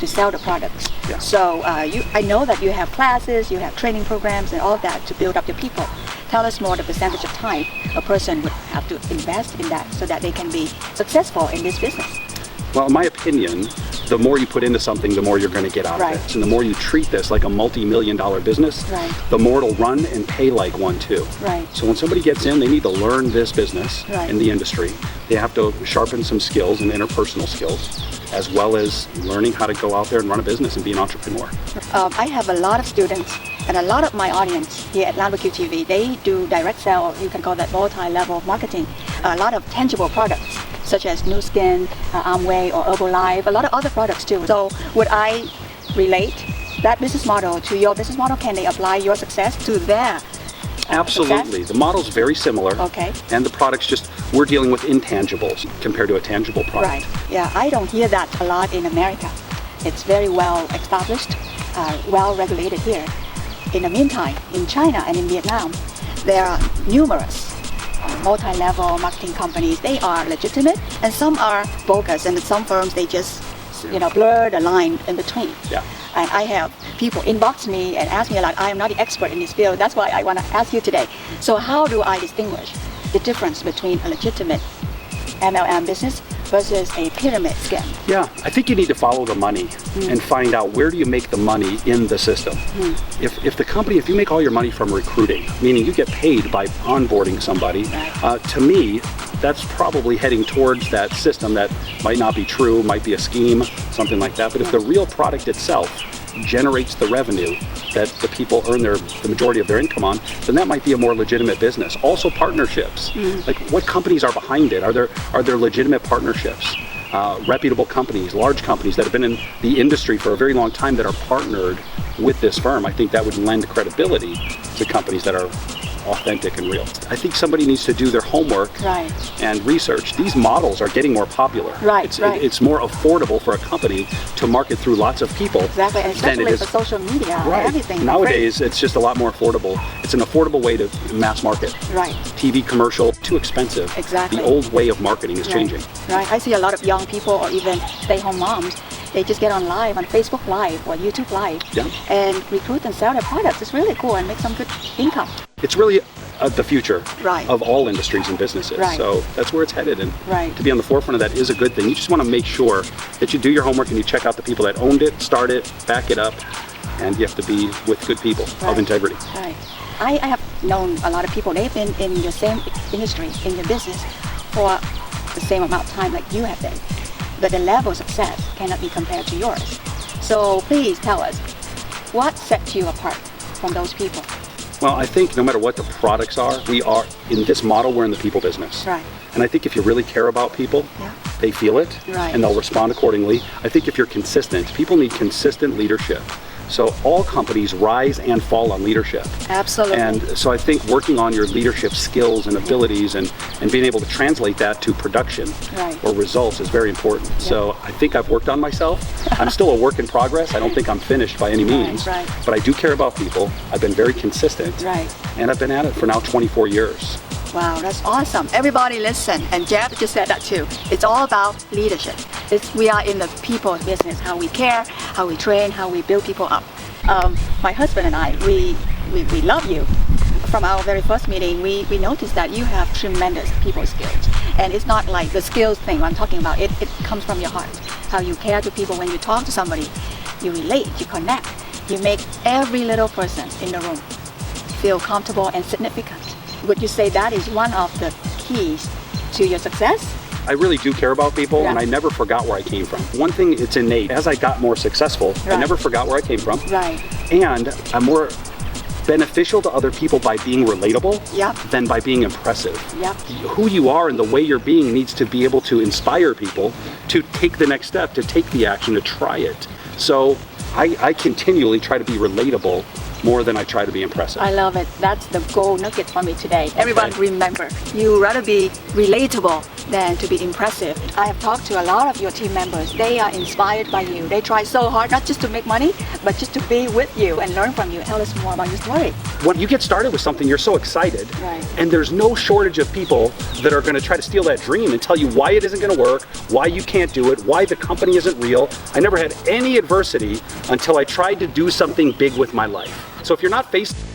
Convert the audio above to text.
to sell the products. Yeah. So I know that you have classes, you have training programs and all that to build up your people. Tell us more the percentage of time a person would have to invest in that so that they can be successful in this business. Well, in my opinion, the more you put into something, the more you're going to get out of it. And the more you treat this like a multi-million-dollar business, the more it'll run and pay like one too. So when somebody gets in, they need to learn this business in the industry. They have to sharpen some skills and interpersonal skills, as well as learning how to go out there and run a business and be an entrepreneur. I have a lot of students and a lot of my audience here at Lan Bercu TV. They do direct sale, or you can call that multi-level marketing, a lot of tangible products, such as Nu Skin, Amway, or Herbalife, a lot of other products too. So would I relate that business model to your business model? Can they apply your success to their Absolutely. success? The model's very similar. Okay. And the product's just, we're dealing with intangibles compared to a tangible product. Yeah, I don't hear that a lot in America. It's very well established, well regulated here. In the meantime, in China and in Vietnam, there are numerous multi-level marketing companies. They are legitimate, and some are bogus, and some firms, they just blur the line in between. And I have people inbox me and ask me a lot. I am not the expert in this field. That's why I want to ask you today. So how do I distinguish the difference between a legitimate MLM business versus a pyramid scheme? Yeah, I think you need to follow the money and find out where do you make the money in the system. If you make all your money from recruiting, meaning you get paid by onboarding somebody, to me, that's probably heading towards that system that might not be true, might be a scheme, something like that. But if the real product itself generates the revenue that the people earn the majority of their income on, then that might be a more legitimate business. Also partnerships, like what companies are behind it? Are there legitimate partnerships? Reputable companies, large companies that have been in the industry for a very long time that are partnered with this firm. I think that would lend credibility to companies that are authentic and real. I think somebody needs to do their homework and research. These models are getting more popular. It's more affordable for a company to market through lots of people. Exactly, and especially for social media and everything. Nowadays, it's just a lot more affordable. It's an affordable way to mass market. TV commercial, too expensive. The old way of marketing is changing. I see a lot of young people or even stay-home moms. They just get on live, on Facebook Live or YouTube Live, and recruit and sell their products. It's really cool and make some good income. It's really the future of all industries and businesses. So that's where it's headed. And to be on the forefront of that is a good thing. You just want to make sure that you do your homework and you check out the people that owned it, start it, back it up, and you have to be with good people of integrity. I have known a lot of people. They've been in your same industry, in your business, for the same amount of time like you have been. But the level of success cannot be compared to yours. So please tell us, what sets you apart from those people? Well, I think no matter what the products are, we are, in this model, we're in the people business. And I think if you really care about people, they feel it, and they'll respond accordingly. I think if you're consistent, people need consistent leadership. So all companies rise and fall on leadership. Absolutely. And so I think working on your leadership skills and abilities and being able to translate that to production or results is very important. So I think I've worked on myself. I'm still a work in progress. I don't think I'm finished by any means. But I do care about people. I've been very consistent. And I've been at it for now 24 years. Wow, that's awesome. Everybody listen, and Jeb just said that too. It's all about leadership. We are in the people's business, how we care, how we train, how we build people up. My husband and I, we love you. From our very first meeting, we noticed that you have tremendous people skills. And it's not like the skills thing I'm talking about. It comes from your heart. How you care to people when you talk to somebody. You relate, you connect. You make every little person in the room feel comfortable and significant. Would you say that is one of the keys to your success? I really do care about people, and I never forgot where I came from. One thing, it's innate. As I got more successful, I never forgot where I came from. And I'm more beneficial to other people by being relatable than by being impressive. Who you are and the way you're being needs to be able to inspire people to take the next step, to take the action, to try it. So I continually try to be relatable more than I try to be impressive. I love it. That's the gold nugget for me today. Everyone remember, you rather be relatable than to be impressive. I have talked to a lot of your team members. They are inspired by you. They try so hard not just to make money, but just to be with you and learn from you. Tell us more about your story. When you get started with something, you're so excited, Right. and there's no shortage of people that are going to try to steal that dream and tell you why it isn't going to work, why you can't do it, why the company isn't real. I never had any adversity until I tried to do something big with my life. So if you're not faced